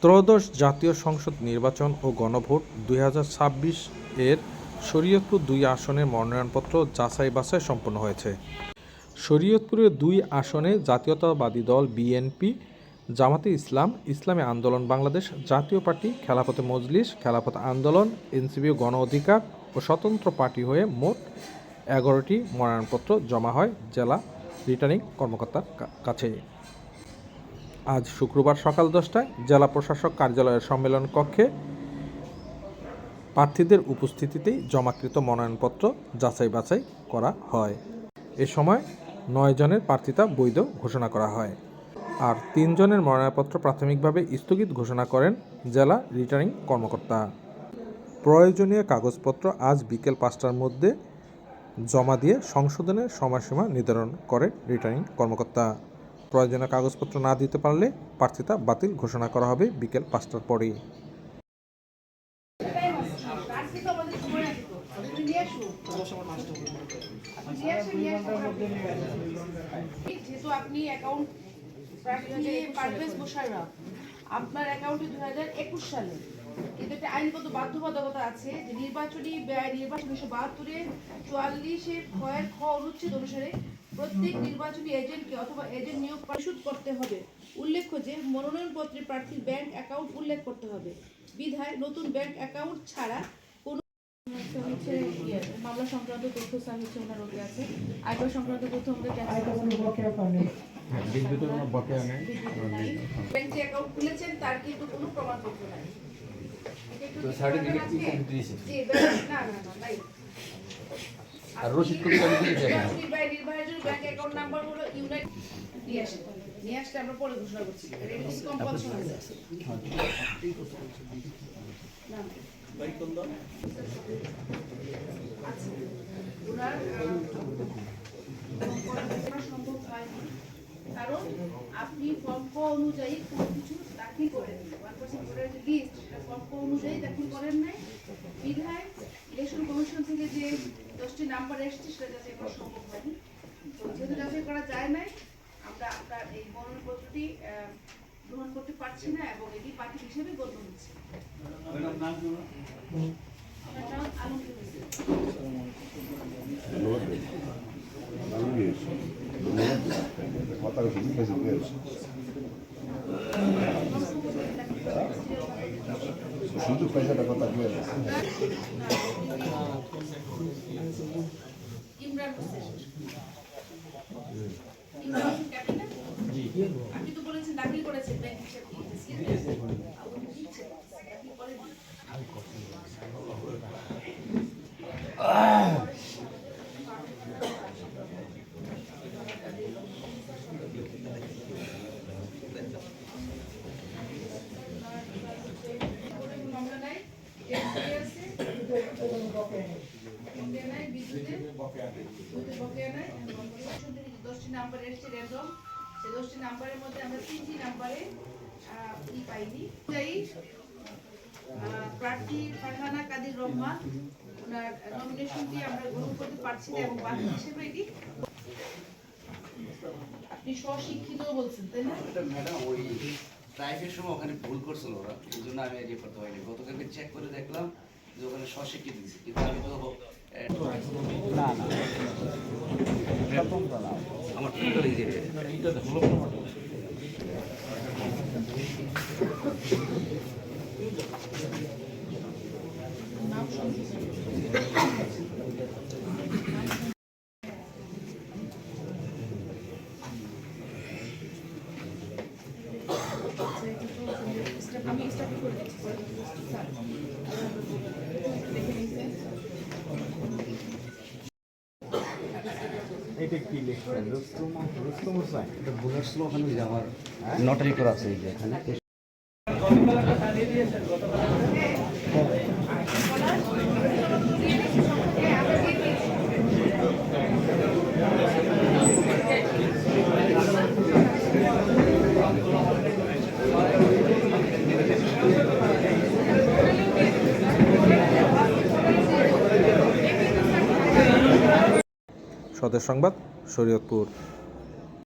ত্রয়োদশ জাতীয় সংসদ নির্বাচন ও গণভোট 2026 এর শরীয়তপুর 2 আসনের মনোনয়নপত্র যাচাই বাছাই সম্পন্ন হয়েছে। শরীয়তপুরের 2 আসনে জাতীয়তাবাদী দল বিএনপি, জামাতে ইসলাম, ইসলামী আন্দোলন বাংলাদেশ, জাতীয় পার্টি, খেলাফত মজলিস, খেলাফত আন্দোলন, এনসিপি, গণ অধিকার ও স্বতন্ত্র পার্টি হয়ে মোট 11টি মনোনয়নপত্র জমা হয় জেলা রিটার্নিং কর্মকর্তার কাছে। আজ শুক্রবার সকাল 10টায় জেলা প্রশাসক কার্যালয়ের সম্মেলন কক্ষে প্রার্থীদের উপস্থিতিতেই জমাকৃত মনোনয়নপত্র যাচাই বাছাই করা হয়। এ সময় 9 জনের প্রার্থিতা বৈধ ঘোষণা করা হয়, আর 3 জনের মনোনয়নপত্র প্রাথমিকভাবে স্থগিত ঘোষণা করেন জেলা রিটার্নিং কর্মকর্তা। প্রয়োজনীয় কাগজপত্র আজ বিকেল 5টার মধ্যে জমা দিয়ে সংশোধনের সময়সীমা নির্ধারণ করে রিটার্নিং কর্মকর্তা। প্রয়োজনীয় কাগজপত্র না দিতে পারলে প্রার্থিতা বাতিল ঘোষণা করা হবে বিকেল 5টার পরেই। যেহেতু আপনি অ্যাকাউন্ট পারভেজ মোশাররফ, আপনার অ্যাকাউন্টে 2021 সালে কিন্তু একটা আইনগত বাধ্যবাধকতা আছে যে নির্বাচনী ব্যয় নির্বাচন 1972 44 খয়ের খ অনুচ্ছেদ অনুসারে প্রত্যেক নির্বাচনী এজেন্টকে অথবা এজেন্ট নিয়োগ পরিশোধ করতে হবে। উল্লেখ্য যে মনোনয়নপত্রে প্রার্থীর ব্যাংক অ্যাকাউন্ট উল্লেখ করতে হবে। বিধায় নতুন ব্যাংক অ্যাকাউন্ট ছাড়া মামলা সংক্রান্ত তথ্য স্যার হচ্ছে ওনার ওকে আছে। আয়কর সংক্রান্ত তথ্য আমাদের ব্যাংকে অ্যাকাউন্ট খুলেছেন তার কিন্তু কোনো প্রমাণপত্র নাই। তো সার্টিফিকেট কি কমপ্লিট দিয়েছে? জি না নাই। আর রসিদ কপি আমি দিয়েছি এখন। নির্বাহের জন্য ব্যাংক অ্যাকাউন্ট নাম্বার হলো ইউনাইটেড নিয়ে আসলে আমরা পরে ঘোষণা করছি। এটা কি কম্পালশন আছে? না সম্ভব হয়নি, কারণ আপনি ফর্ম ক অনুযায়ী কোনো কিছু দাখিল করেন 1% ভোটার লিস্ট ফর্ম ক অনুযায়ী দাখিল করেন নাই। বিধায় ইলেকশন কমিশন থেকে যে 10টি নাম্বার এসেছে সেটা যাচাই করা সম্ভব হয়নি। তো যেহেতু যাচাই করা যায় নাই, আমরা আপনার এই মনোনয়নপত্রটি গ্রহণ করতে পারছি না এবং এটি বাতিল হিসেবে গণ্য হচ্ছে। শুধু পয়সাটা কথা বলে আপনি তো বলেছেন দাখিল করেছেন ব্যাংক হিসাবে নাম্বার এসেছে র্যান্ডম। সেই 10টি নাম্বারের মধ্যে আমরা 3টি নাম্বারে পাইনি। প্রার্থী ফারহানা কাদির রহমান, ওনার নমিনেশনটি আমরা গ্রহণ করতে পারছি না এবং বাতিল হিসেবে এটি। আপনি স্বশিক্ষিত বলছেন তাই না? ম্যাডাম ওই টাইপের সময় ওখানে ভুল করছিল ওরা, এই জন্য আমি এডিট করতে পারিনি। গতকালকে চেক করে দেখলাম যে ওখানে স্বশিক্ষিত দিয়েছে, কিন্তু আমি তো আমার আমি স্টার্ট করে দিচ্ছি। এটা কি লিখছেন? রুস্তম হোসেন, এটা বুলার স্লো ওখানে আমার নটারি করা আছে এই যে এখানে। স্বদেশ সংবাদ, শরীয়তপুর।